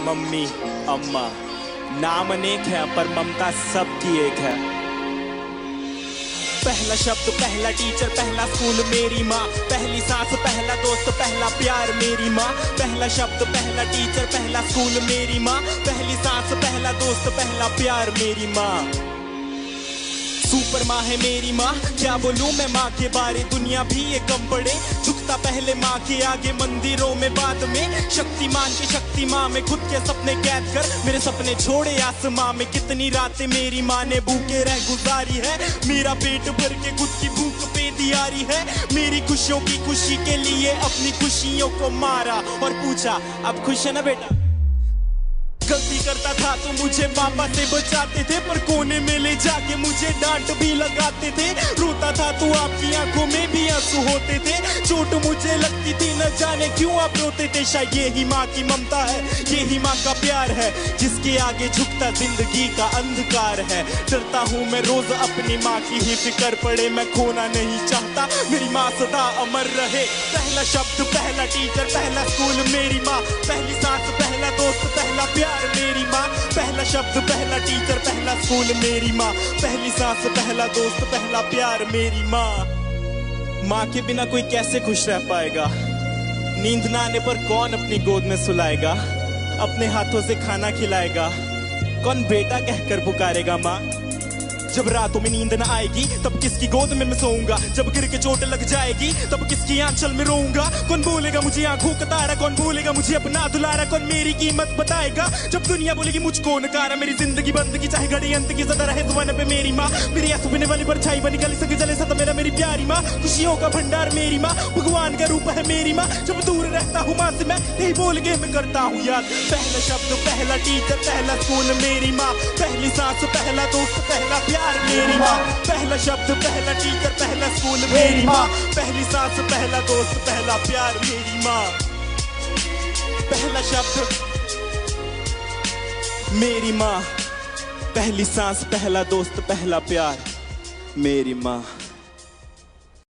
Mummy, अम्मा, नाम अनेक है पर ममता सबकी एक है। पहला शब्द, पहला टीचर, पहला स्कूल मेरी माँ, पहली सांस, पहला दोस्त, पहला प्यार मेरी माँ। पहला शब्द, पहला टीचर, पहला स्कूल मेरी माँ, पहली सांस, पहला दोस्त, पहला प्यार मेरी माँ। सुपर माँ है मेरी माँ, क्या बोलूं मैं माँ के बारे, दुनिया भी ये कम पड़े। झुकता पहले माँ के आगे, मंदिरों में बाद में। शक्तिमान के शक्ति माँ में खुद के सपने कैद कर मेरे सपने छोड़े आसमां में। कितनी रातें मेरी माँ ने भूखे रह गुजारी है, मेरा पेट भर के खुद की भूख पे दियारी है। मेरी खुशियों की खुशी के लिए अपनी खुशियों को मारा और पूछा अब खुश है ना बेटा। गलती करता था तो मुझे पापा से बचाते थे, पर कोने में ले जाके मुझे डांट भी लगाते थे। रोता था तो आपकी आंखों में भी आंसू होते थे। चोट मुझे लगती थी न जाने क्यों आप रोते थे। शायद यही माँ की ममता है, यही माँ का प्यार है, जिसके आगे झुकता जिंदगी का अंधकार है। डरता हूँ मैं रोज अपनी माँ की ही फिक्र पड़े, मैं खोना नहीं चाहता मेरी माँ सदा अमर रहे। पहला शब्द, पहला टीचर, पहला स्कूल मेरी माँ, पहली सांस, पहला दोस्त, पहला प्यार मेरी माँ। पहला शब्द, पहला टीचर, पहला स्कूल मेरी माँ, पहली सांस, पहला दोस्त, पहला प्यार मेरी माँ। माँ के बिना कोई कैसे खुश रह पाएगा, नींद ना आने पर कौन अपनी गोद में सुलाएगा, अपने हाथों से खाना खिलाएगा, कौन बेटा कहकर पुकारेगा माँ। जब रातों में नींद न आएगी तब किसकी गोद में मैं सोऊंगा, जब गिर के चोट लग जाएगी तब किसकी आंचल में रोऊंगा। कौन बोलेगा मुझे आंखों का तारा, कौन बोलेगा मुझे अपना दुलारा, कौन मेरी कीमत बताएगा जब दुनिया बोलेगी मुझको नकारा। मेरी जिंदगी बंदगी चाहे घड़ी अंत की सदा रहे जुबान पे मेरी माँ, मेरी आंसू पीने वाली परछाई बनी गली सके जले सदा मेरा मेरी प्यारी माँ। खुशियों का भंडार मेरी माँ, भगवान का रूप है मेरी माँ। जब दूर रहता हूँ माँ से मैं यही बोल के मैं करता हूँ याद। पहला शब्द, पहला टीचर, पहला स्कूल मेरी माँ, पहली सांस, पहला दोस्त, पहला प्यार मेरी माँ। पहला शब्द, पहला टीचर, पहला स्कूल मेरी माँ, पहली सांस, पहला दोस्त, पहला प्यार मेरी माँ। पहला शब्द मेरी माँ, पहली सांस, पहला दोस्त, पहला प्यार मेरी माँ।